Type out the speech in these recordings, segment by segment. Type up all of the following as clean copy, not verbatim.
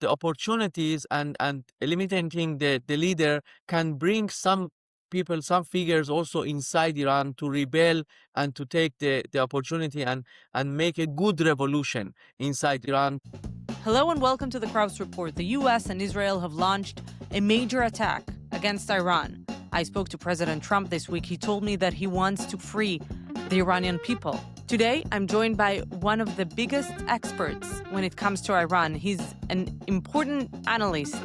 the opportunities and eliminating the leader can bring some people, some figures also inside Iran to rebel and to take the opportunity and make a good revolution inside Iran. Hello and welcome to the Krauss Report. The U.S. and Israel have launched a major attack against Iran. I spoke to President Trump this week. He told me that he wants to free the Iranian people. Today, I'm joined by one of the biggest experts when it comes to Iran. He's an important analyst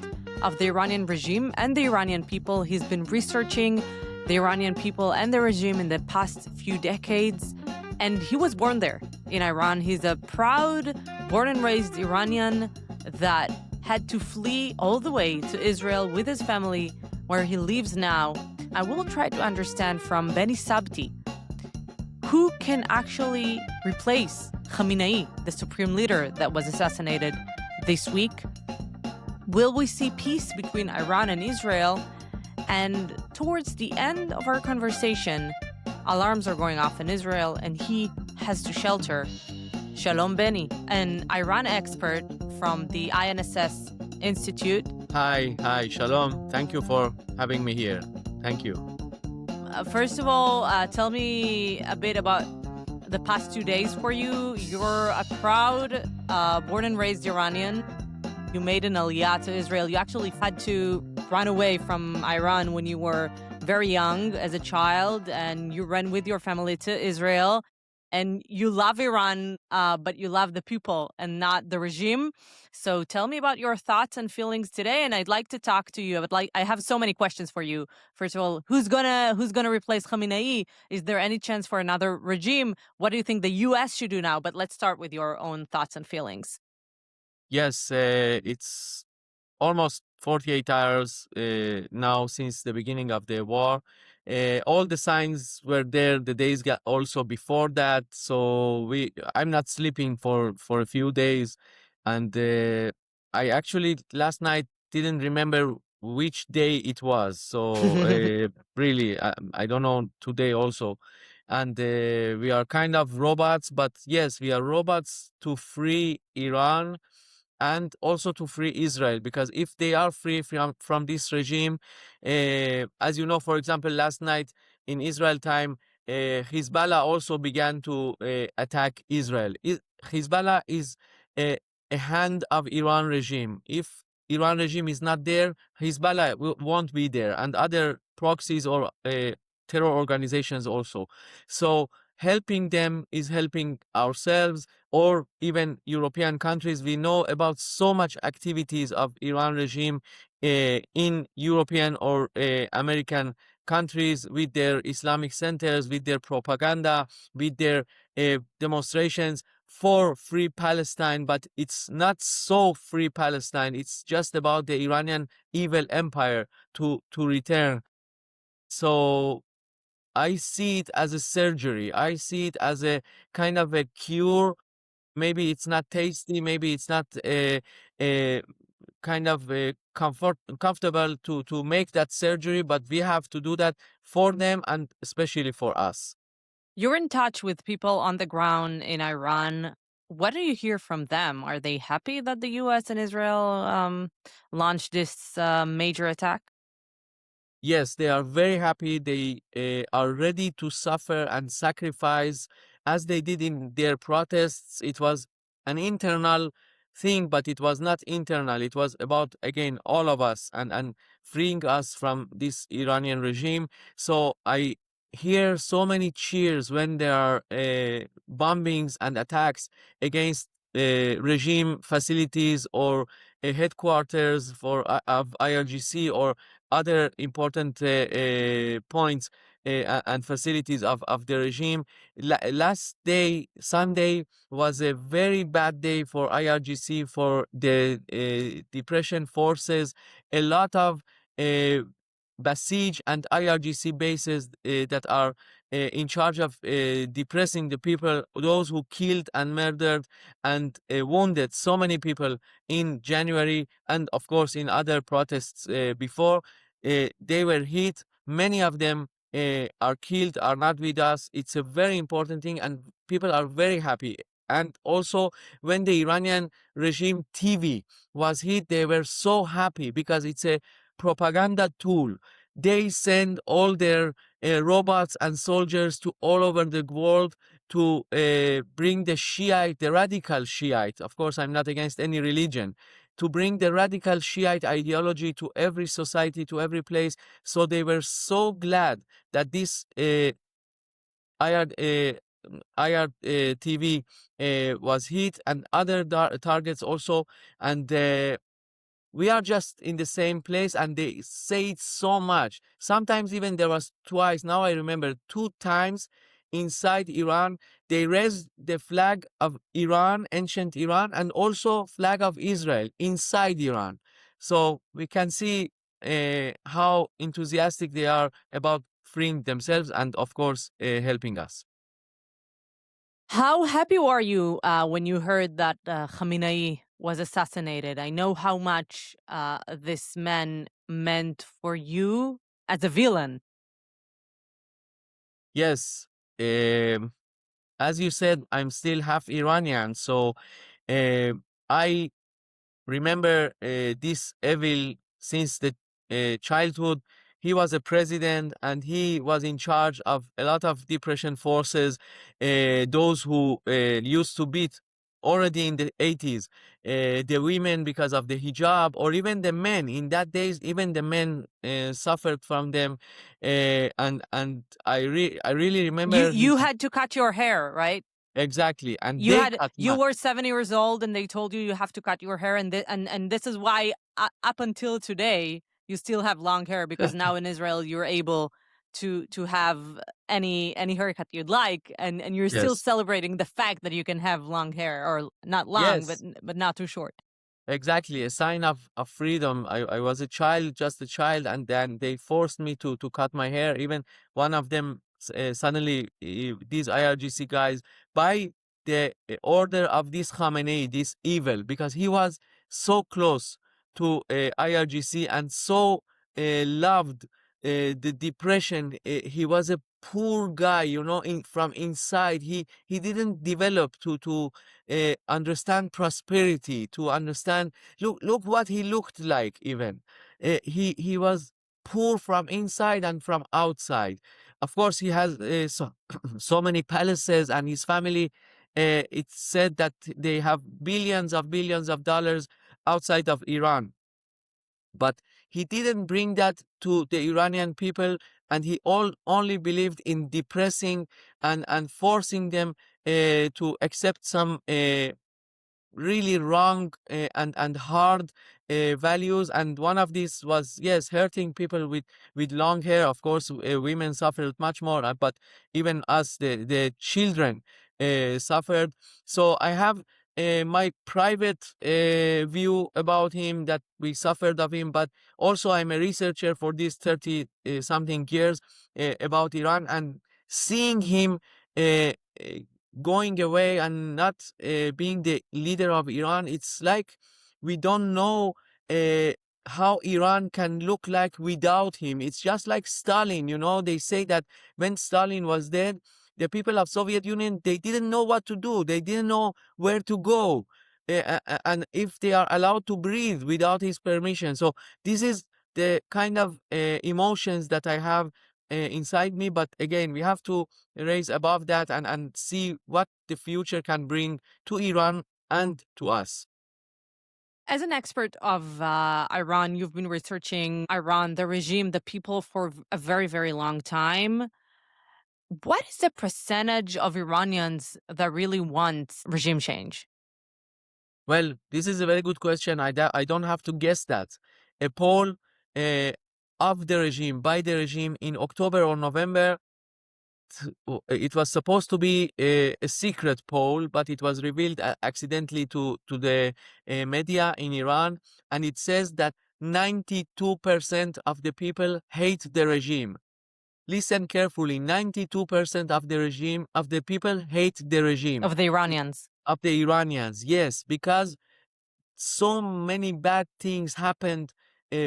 of the Iranian regime and the Iranian people. He's been researching the Iranian people and the regime in the past few decades. And he was born there in Iran. He's a proud, born and raised Iranian that had to flee all the way to Israel with his family, where he lives now. I will try to understand from Benny Sabti who can actually replace Khamenei, the supreme leader that was assassinated this week. Will we see peace between Iran and Israel? And towards the end of our conversation, alarms are going off in Israel and he has to shelter. Shalom Benny, an Iran expert from the INSS Institute. Hi, Shalom. Thank you for having me here. Thank you. First of all, tell me a bit about the past 2 days for you. You're a proud, born and raised Iranian. You made an aliyah to Israel. You actually had to run away from Iran when you were very young as a child, and you ran with your family to Israel. And you love Iran, but you love the people and not the regime. So tell me about your thoughts and feelings today. And I'd like to talk to you. I have so many questions for you. First of all, who's gonna replace Khamenei? Is there any chance for another regime? What do you think the U.S. should do now? But let's start with your own thoughts and feelings. Yes, it's almost 48 hours now since the beginning of the war. All the signs were there. The days got also before that. So I'm not sleeping for a few days, and I actually last night didn't remember which day it was. So really, I don't know today also. And we are kind of robots, but yes, we are robots to free Iran and also to free Israel, because if they are free from this regime, as you know, for example, last night in Israel time, Hezbollah also began to attack Israel. Hezbollah is a hand of Iran regime. If Iran regime is not there, Hezbollah won't be there, and other proxies or terror organizations also. So helping them is helping ourselves, or even European countries. We know about so much activities of Iran regime in European or American countries, with their Islamic centers, with their propaganda, with their demonstrations for free Palestine. But it's not so free Palestine. It's just about the Iranian evil empire to return. So I see it as a surgery. I see it as a kind of a cure. Maybe it's not tasty. Maybe it's not a kind of comfortable to make that surgery, but we have to do that for them and especially for us. You're in touch with people on the ground in Iran. What do you hear from them? Are they happy that the U.S. and Israel launched this major attack? Yes, they are very happy. They are ready to suffer and sacrifice as they did in their protests. It was an internal thing, but it was not internal. It was about, again, all of us and freeing us from this Iranian regime. So I hear so many cheers when there are bombings and attacks against regime facilities or headquarters of IRGC or other important points and facilities of the regime. Last day, Sunday, was a very bad day for IRGC, for the depression forces. A lot of Basij and IRGC bases that are in charge of depressing the people, those who killed and murdered and wounded so many people in January, and of course in other protests before. They were hit. Many of them are killed, are not with us. It's a very important thing, and people are very happy. And also, when the Iranian regime TV was hit, they were so happy because it's a propaganda tool. They send all their robots and soldiers to all over the world to bring the Shiite, the radical Shiite. Of course, I'm not against any religion, to bring the radical Shiite ideology to every society, to every place. So they were so glad that this IR, TV was hit, and other targets also. And we are just in the same place, and they say it so much. Sometimes even there was twice, now I remember, 2 times inside Iran, they raised the flag of Iran, ancient Iran, and also flag of Israel inside Iran. So we can see how enthusiastic they are about freeing themselves and, of course, helping us. How happy were you when you heard that Khamenei was assassinated? I know how much this man meant for you as a villain. Yes, as you said, I'm still half Iranian, so I remember this evil since the childhood. He was a president, and he was in charge of a lot of depression forces, those who used to beat already in the 80s the women because of the hijab, or even the men. In that days, even the men suffered from them. I really You remember you his. had to cut your hair, right? Exactly, and they cut You my. were 7 years old, and they told you you have to cut your hair, and and this is why up until today you still have long hair, because now in Israel you're able to have any haircut you'd like, and you're still Yes. celebrating the fact that you can have long hair, or not long, Yes. but not too short. Exactly, a sign of freedom. I was a child, just a child, and then they forced me to cut my hair. Even one of them, suddenly, these IRGC guys, by the order of this Khamenei, this evil, because he was so close to IRGC and so loved the depression. He was a poor guy, from inside. He didn't develop to understand prosperity, to understand. Look what he looked like. Even he was poor from inside and from outside. Of course, he has so many palaces, and his family. It's said that they have billions of dollars outside of Iran, but he didn't bring that to the Iranian people, and he only believed in depressing and forcing them to accept some really wrong and hard values. And one of these was, yes, hurting people with long hair. Of course, women suffered much more, but even us, the children, suffered. So I have my private view about him, that we suffered of him, but also I'm a researcher for these 30 something years about Iran, and seeing him uh, uh, going away and not being the leader of Iran, it's like we don't know uh, how Iran can look like without him. It's just like Stalin. They say that when Stalin was dead, the people of Soviet Union, they didn't know what to do. They didn't know where to go, and if they are allowed to breathe without his permission. So this is the kind of emotions that I have inside me. But again, we have to raise above that and see what the future can bring to Iran and to us. As an expert of Iran, you've been researching Iran, the regime, the people for a very, very long time. What is the percentage of Iranians that really want regime change? Well, this is a very good question. I don't have to guess that. A poll uh, of the regime, by the regime, in October or November, it was supposed to be a secret poll, but it was revealed accidentally to the media in Iran, and it says that 92% of the people hate the regime. Listen carefully, 92% of the people hate the regime. Of the Iranians? Of the Iranians, yes, because so many bad things happened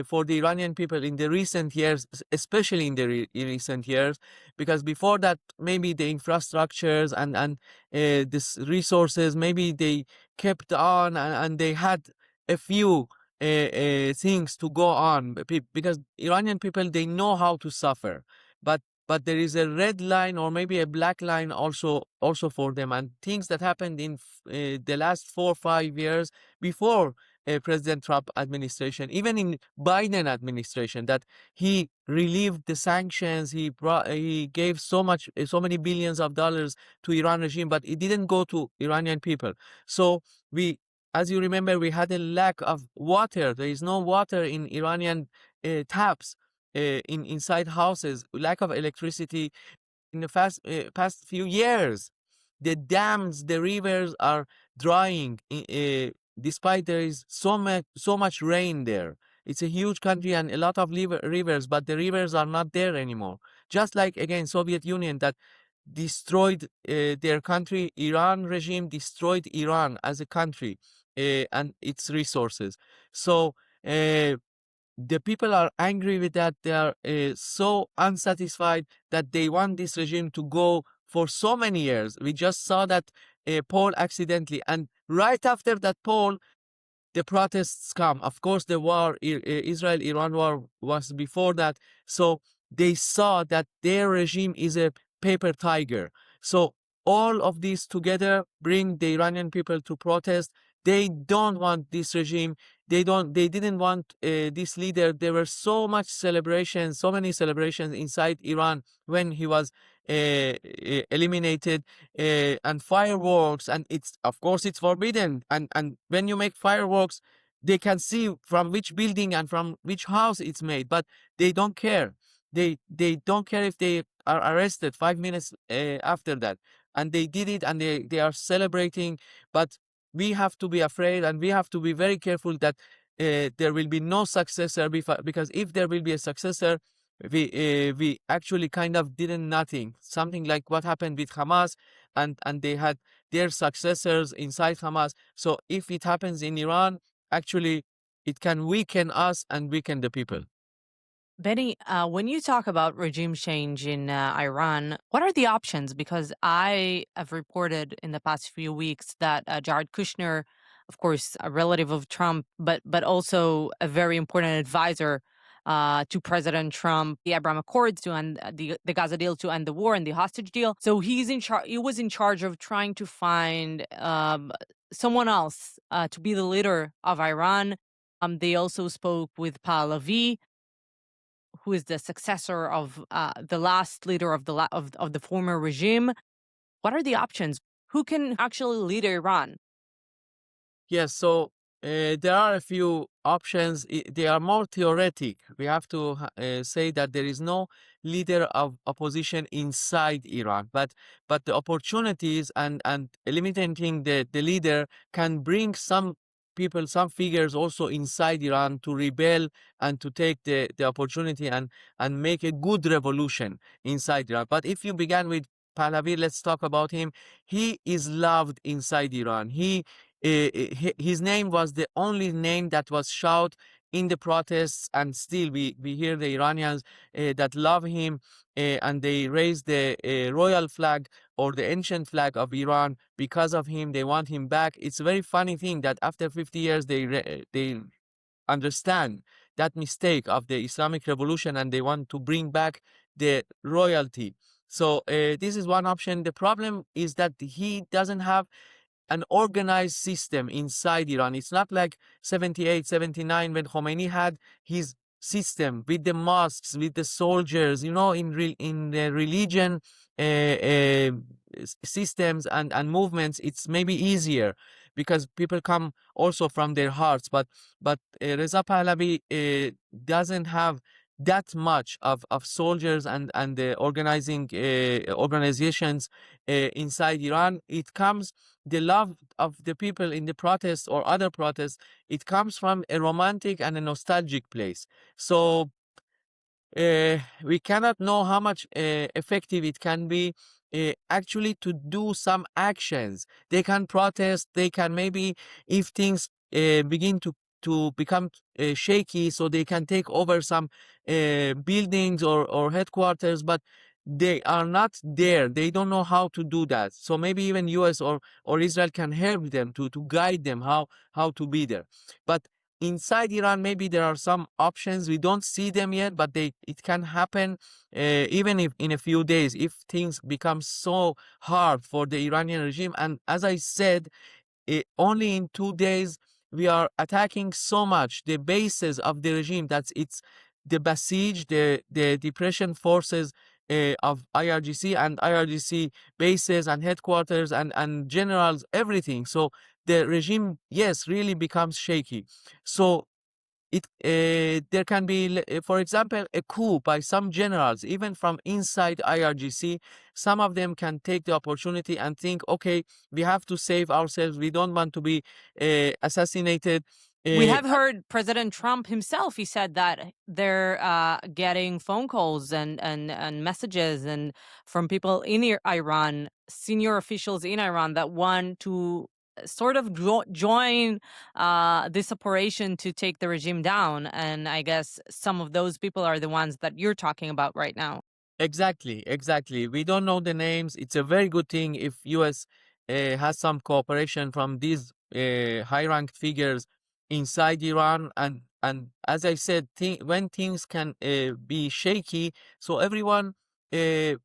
for the Iranian people in the recent years, especially in the recent years, because before that, maybe the infrastructures and this resources, maybe they kept on and they had a few things to go on because Iranian people, they know how to suffer, but there is a red line or maybe a black line also for them, and things that happened in the last 4 or 5 years before President Trump administration, even in Biden administration, that he relieved the sanctions, he gave so many billions of dollars to Iran regime, but it didn't go to Iranian people. So we, as you remember, we had a lack of water. There is no water in Iranian taps in inside houses, lack of electricity in the past few years. The dams, the rivers are drying, despite there is so much rain there. It's a huge country and a lot of rivers, but the rivers are not there anymore. Just like again Soviet Union that destroyed their country, Iran regime destroyed Iran as a country and its resources. So. The people are angry with that. They are so unsatisfied that they want this regime to go for so many years. We just saw that poll accidentally, and right after that poll, the protests come. Of course, the war, Israel-Iran war, was before that. So they saw that their regime is a paper tiger. So all of these together bring the Iranian people to protest. They don't want this regime. They didn't want this leader. There were so many celebrations inside Iran when he was eliminated, and fireworks, and it's, of course, it's forbidden, and when you make fireworks, they can see from which building and from which house it's made, but they don't care. They don't care if they are arrested 5 minutes after that, and they did it, and they are celebrating. But we have to be afraid, and we have to be very careful that there will be no successor, because if there will be a successor, we actually kind of did nothing, something like what happened with Hamas, and they had their successors inside Hamas. So if it happens in Iran, actually it can weaken us and weaken the people. Benny, when you talk about regime change in Iran, what are the options? Because I have reported in the past few weeks that Jared Kushner, of course, a relative of Trump, but also a very important advisor to President Trump, the Abraham Accords to end the Gaza deal to end the war and the hostage deal. So he's in charge. He was in charge of trying to find someone else to be the leader of Iran. They also spoke with Pahlavi, who is the successor of the last leader of of the former regime. What are the options? Who can actually lead Iran? Yes, so there are a few options. They are more theoretic. We have to say that there is no leader of opposition inside Iran, but the opportunities and eliminating the leader can bring some people, some figures also inside Iran to rebel and to take the opportunity and make a good revolution inside Iran. But if you began with Pahlavi, let's talk about him. He is loved inside Iran. His name was the only name that was shouted in the protests, and still we hear the Iranians that love him, and they raise the royal flag or the ancient flag of Iran because of him. They want him back. It's a very funny thing that after 50 years they understand that mistake of the Islamic Revolution, and they want to bring back the royalty. So this is one option. The problem is that he doesn't have an organized system inside Iran. It's not like 78, 79 when Khomeini had his system with the mosques, with the soldiers, in the religion systems and movements. It's maybe easier because people come also from their hearts. But Reza Pahlavi doesn't have that much of soldiers and the organizing organizations inside Iran. It comes, the love of the people in the protests or other protests, it comes from a romantic and a nostalgic place. So we cannot know how much effective it can be actually to do some actions. They can protest, they can maybe, if things begin to to become shaky so they can take over some buildings or headquarters, but they are not there. They don't know how to do that. So maybe even US or Israel can help them to guide them how to be there. But inside Iran, maybe there are some options. We don't see them yet, but it can happen even if in a few days if things become so hard for the Iranian regime. And as I said, only in 2 days we are attacking so much the bases of the regime that it's the Basij, the depression forces of IRGC and IRGC bases and headquarters and generals, everything. So the regime, yes, really becomes shaky. So there can be, for example, a coup by some generals, even from inside IRGC. Some of them can take the opportunity and think, okay, we have to save ourselves. We don't want to be assassinated. We have heard President Trump himself. He said that they're getting phone calls and messages and from people in Iran, senior officials in Iran, that want to sort of join this operation to take the regime down. And I guess some of those people are the ones that you're talking about right now. Exactly, exactly. We don't know the names. It's a very good thing if US has some cooperation from these high-ranked figures inside Iran. And as I said, when things can be shaky, so everyone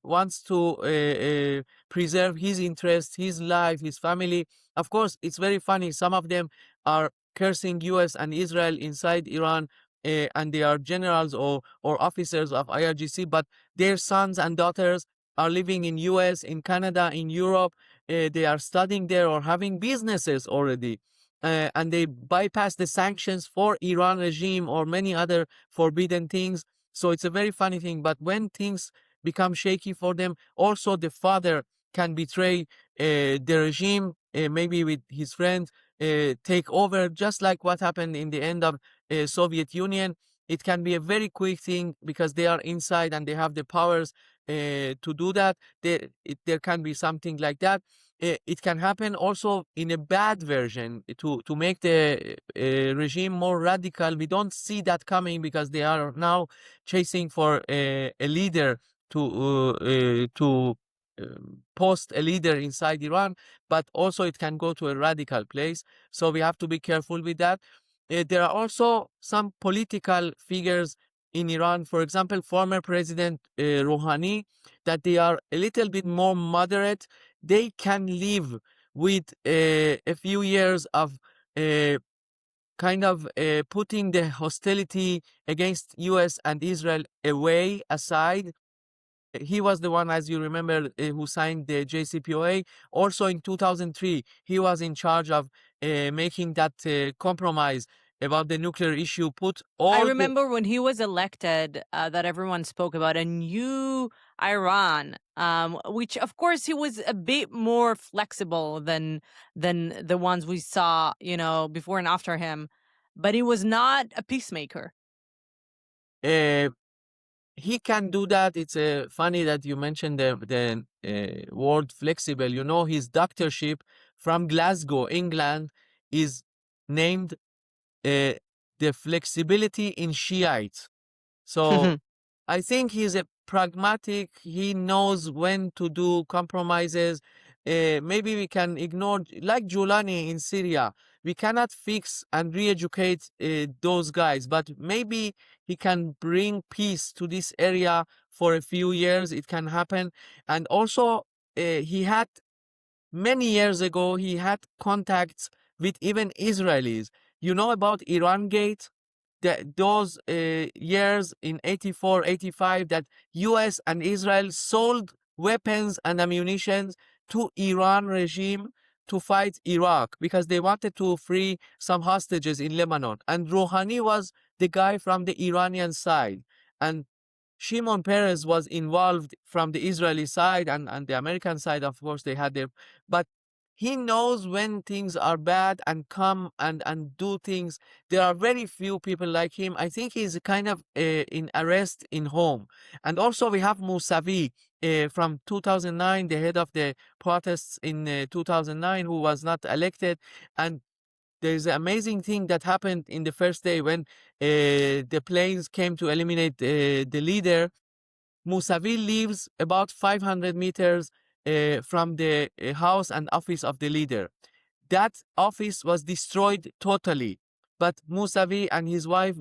wants to preserve his interest, his life, his family. Of course, it's very funny. Some of them are cursing US and Israel inside Iran, and they are generals or officers of IRGC, but their sons and daughters are living in US, in Canada, in Europe. They are studying there or having businesses already. And they bypass the sanctions for Iran regime or many other forbidden things. So it's a very funny thing. But when things become shaky for them, also the father can betray the regime, maybe with his friend, take over, just like what happened in the end of Soviet Union. It can be a very quick thing because they are inside and they have the powers to do that. There can be something like that. It can happen also in a bad version to make the regime more radical. We don't see that coming because they are now chasing for a leader to post a leader inside Iran, but also it can go to a radical place. So we have to be careful with that. There are also some political figures in Iran, for example, former President Rouhani, that they are a little bit more moderate. They can live with a few years of uh, kind of putting the hostility against US and Israel aside. He was the one, as you remember, who signed the JCPOA. Also in 2003, he was in charge of making that compromise about the nuclear issue, put I all the remember when he was elected, that everyone spoke about a new Iran, which of course he was a bit more flexible than the ones we saw, before and after him, but he was not a peacemaker. uh, he can do that. It's funny that you mentioned the word flexible. You know, his doctorship from Glasgow, England, is named uh, the flexibility in Shiite. So I think he's a pragmatic. He knows when to do compromises. Maybe we can ignore, like Julani in Syria. We cannot fix and re-educate those guys, but maybe he can bring peace to this area for a few years. It can happen. And also, he had many years ago, he had contacts with even Israelis. You know about Iran Gate? Those years in 84, 85 that US and Israel sold weapons and ammunition to Iran regime to fight Iraq because they wanted to free some hostages in Lebanon. And Rouhani was the guy from the Iranian side. And Shimon Peres was involved from the Israeli side and the American side, of course, they had their, but he knows when things are bad and come and do things. There are very few people like him. I think he's kind of in arrest in home. And also we have Mousavi from 2009, the head of the protests in 2009, who was not elected. And there's an amazing thing that happened in the first day when the planes came to eliminate the leader. Mousavi lives about 500 meters from the house and office of the leader. That office was destroyed totally. But Mousavi and his wife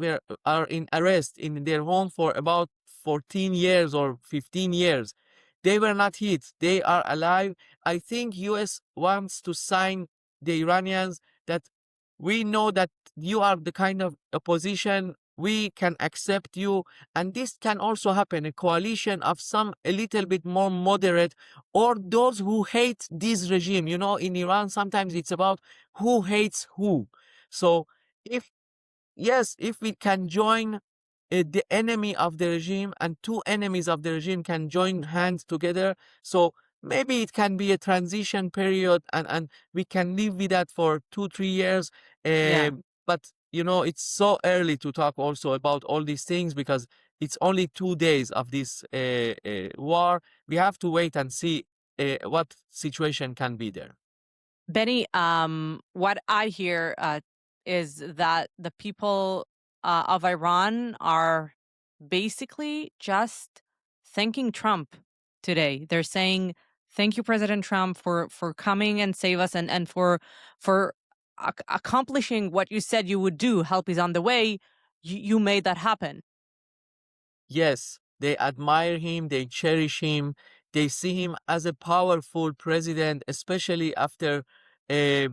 are in arrest in their home for about 14 years or 15 years. They were not hit. They are alive. I think US wants to sign the Iranians that we know that you are the kind of opposition. We can accept you. And this can also happen, a coalition of some a little bit more moderate or those who hate this regime. You know, in Iran, sometimes it's about who hates who. So if yes, if we can join the enemy of the regime and two enemies of the regime can join hands together, so maybe it can be a transition period and we can live with that for 2 3 years. Yeah. But you know, it's so early to talk also about all these things because it's only 2 days of this war. We have to wait and see what situation can be there. Benny, what I hear is that the people of Iran are basically just thanking Trump today. They're saying, "Thank you, President Trump, for coming and save us, and for accomplishing what you said you would do. Help is on the way. You made that happen." Yes, they admire him, they cherish him, they see him as a powerful president, especially after a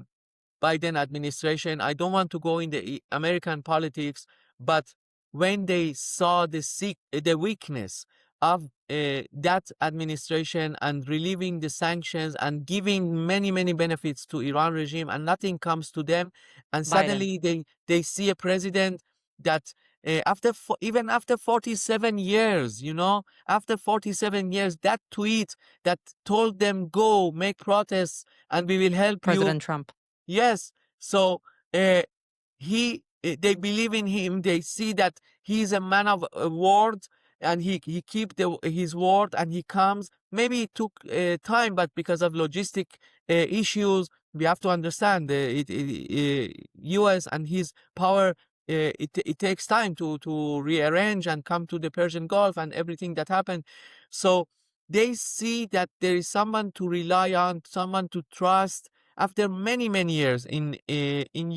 Biden administration. I don't want to go in the American politics, but when they saw the weakness of that administration and relieving the sanctions and giving many benefits to Iran regime and nothing comes to them, and Biden. suddenly they see a president that even after 47 years, you know, after 47 years, that tweet that told them go make protests and we will help you. President Trump. Yes. So uh, they believe in him. They see that he is a man of word, and he keep his word, and he comes. Maybe it took time, but because of logistic issues, we have to understand U.S. and his power. It takes time to rearrange and come to the Persian Gulf and everything that happened. So they see that there is someone to rely on, someone to trust after many years in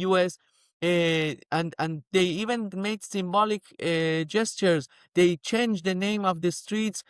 US. And they even made symbolic gestures. They changed the name of the streets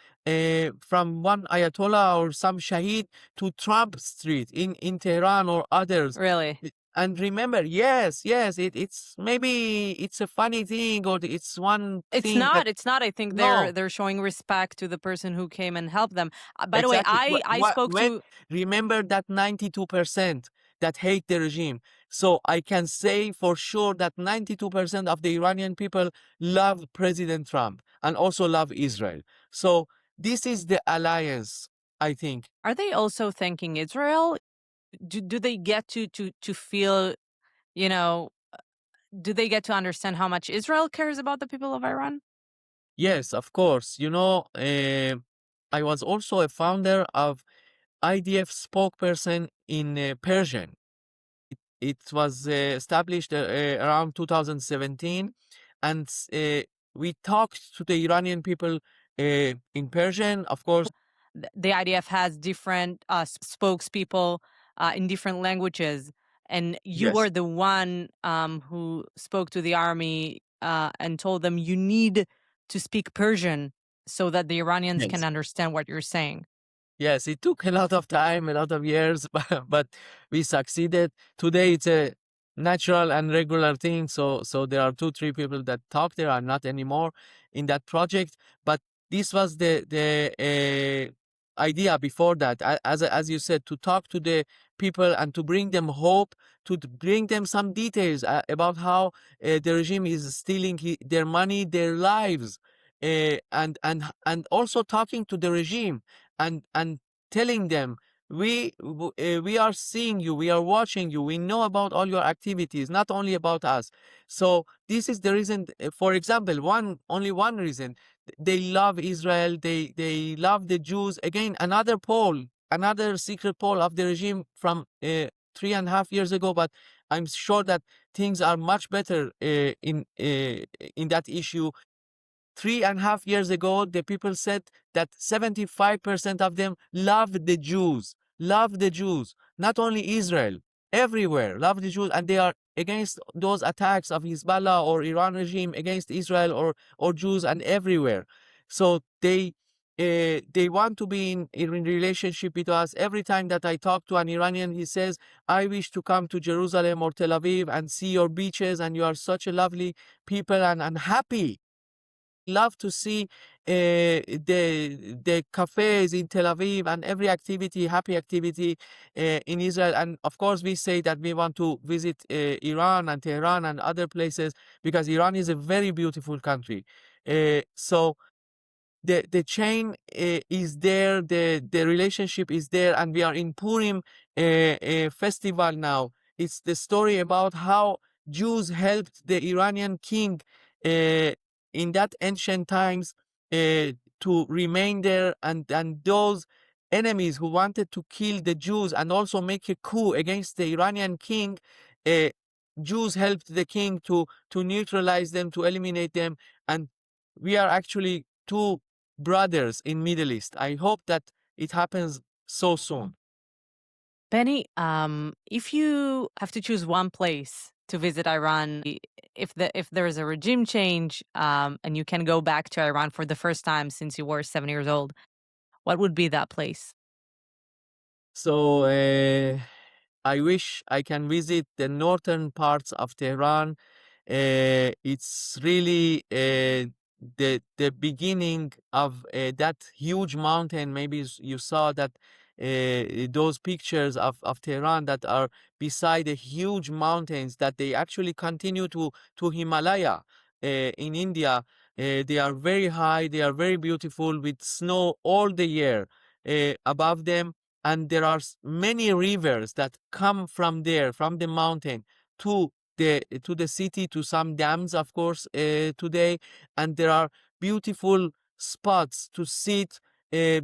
from one Ayatollah or some Shahid to Trump Street in Tehran or others. Really? And remember, yes, it's maybe it's a funny thing or it's one It's thing not. that It's not. I think no. they're showing respect to the person who came and helped them. By the way, Exactly. I spoke When to. remember that 92% that hate the regime. So I can say for sure that 92% of the Iranian people love President Trump and also love Israel. So this is the alliance, I think. Are they also thanking Israel? Do they get to feel, you know, do they get to understand how much Israel cares about the people of Iran? Yes, of course. You know, I was also a founder of IDF spokesperson in Persian. It was established around 2017, and we talked to the Iranian people in Persian, of course. The IDF has different spokespeople in different languages, and you Yes, were the one who spoke to the army and told them you need to speak Persian so that the Iranians can yes. understand what you're saying. Yes, it took a lot of time, a lot of years, but we succeeded. Today it's a natural and regular thing. So there are 2 3 people that talk. There are not anymore in that project. But this was the idea before that. As you said, to talk to the people and to bring them hope, to bring them some details about how the regime is stealing their money, their lives, and also talking to the regime and telling them we are seeing you, we are watching you, we know about all your activities, not only about us. So this is the reason. For example, only one reason they love Israel, they love the Jews. Again, another secret poll of the regime from 3.5 years ago, but I'm sure that things are much better in that issue. 3.5 years ago, the people said that 75% of them love the Jews, not only Israel, everywhere, love the Jews, and they are against those attacks of Hezbollah or Iran regime against Israel or Jews and everywhere. So they want to be in relationship with us. Every time that I talk to an Iranian, he says, I wish to come to Jerusalem or Tel Aviv and see your beaches, and you are such a lovely people and happy. Love to see the cafes in Tel Aviv and every activity, happy activity in Israel. And of course, we say that we want to visit Iran and Tehran and other places because Iran is a very beautiful country. So the chain is there, the relationship is there, and we are in Purim festival now. It's the story about how Jews helped the Iranian king in that ancient times to remain there, and those enemies who wanted to kill the Jews and also make a coup against the Iranian king, Jews helped the king to neutralize them, to eliminate them, and we are actually two brothers in Middle East. I hope that it happens so soon. Benny, if you have to choose one place to visit Iran, if there is a regime change and you can go back to Iran for the first time since you were 7 years old, what would be that place? So I wish I can visit the northern parts of Tehran. It's really the beginning of that huge mountain. Maybe you saw that those pictures of Tehran that are beside the huge mountains that they actually continue to Himalaya in India. They are very high. They are very beautiful with snow all the year above them. And there are many rivers that come from there, from the mountain to the city, to some dams, of course, today. And there are beautiful spots to sit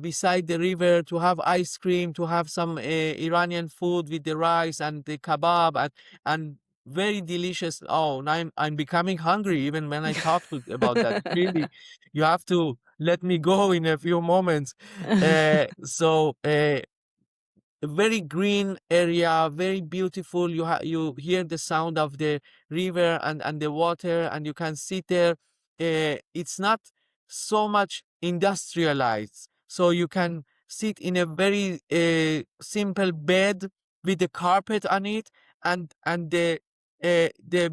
beside the river, to have ice cream, to have some Iranian food with the rice and the kebab, and very delicious. Oh, now I'm becoming hungry even when I talk about that. Really, you have to let me go in a few moments. So a very green area, very beautiful. You hear the sound of the river and the water, and you can sit there. It's not so much industrialized, so you can sit in a very simple bed with the carpet on it, and the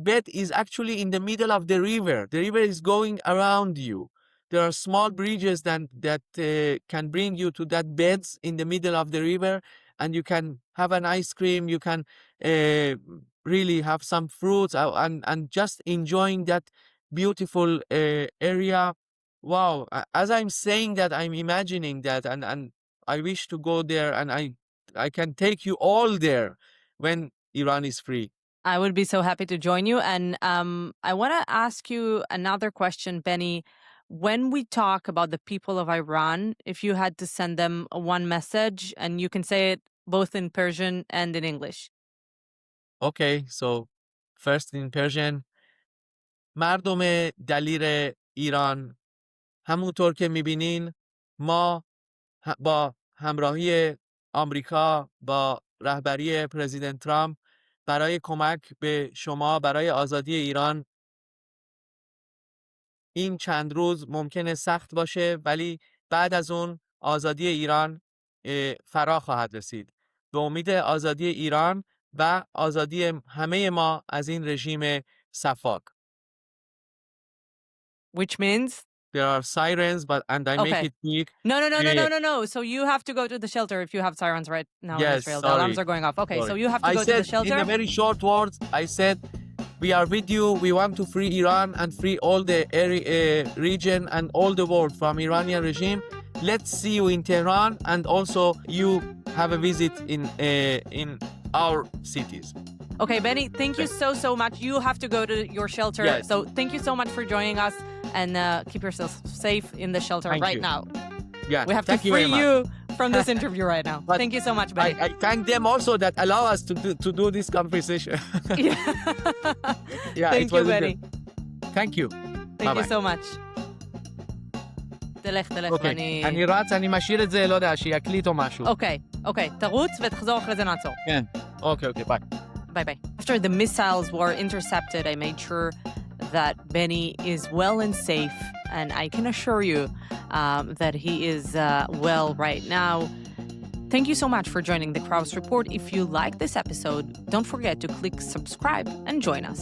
bed is actually in the middle of the river. The river is going around you. There are small bridges that can bring you to that beds in the middle of the river, and you can have an ice cream, you can really have some fruits, and just enjoying that beautiful area. Wow, as I'm saying that, I'm imagining that, and I wish to go there, and I can take you all there when Iran is free. I would be so happy to join you. And I want to ask you another question, Benny. When we talk about the people of Iran, if you had to send them one message, and you can say it both in Persian and in English. Okay, so first in Persian. مردم دلیر ایران، همونطور که میبینین ما با همراهی آمریکا، با رهبری پرزیدنت ترامپ برای کمک به شما، برای آزادی ایران، این چند روز ممکنه سخت باشه، ولی بعد از اون آزادی ایران فرا خواهد رسید. به امید آزادی ایران و آزادی همه ما از این رژیم سفاک. Which means? There are sirens, and I make it quick. No. So you have to go to the shelter if you have sirens right now in Israel. The alarms are going off. Okay, so you have to go to the shelter. In a very short words, I said, we are with you. We want to free Iran and free all the area, region and all the world from Iranian regime. Let's see you in Tehran, and also you have a visit in our cities. Okay, Benny, thank you so much. You have to go to your shelter. Yes. So thank you so much for joining us, and keep yourself safe in the shelter Thank right you. now. Yeah, We have to thank you free very you from this interview right now. But Thank you so much, Benny. I thank them also that allow us to do this conversation. Yeah. Yeah, Thank it you, was a Benny. Thank you. Thank you Bye-bye. so much. תלך אוקיי, ואני... אני רץ, אני משאיר את זה, לא יודע, שיקליט או משהו. אוקיי, תרוץ ותחזור אחרי זה נעצור. כן, אוקיי, ביי. Bye-bye. After the missiles were intercepted, I made sure that Benny is well and safe, and I can assure you that he is well right now. Thank you so much for joining the Kraus Report. If you like this episode, don't forget to click subscribe and join us.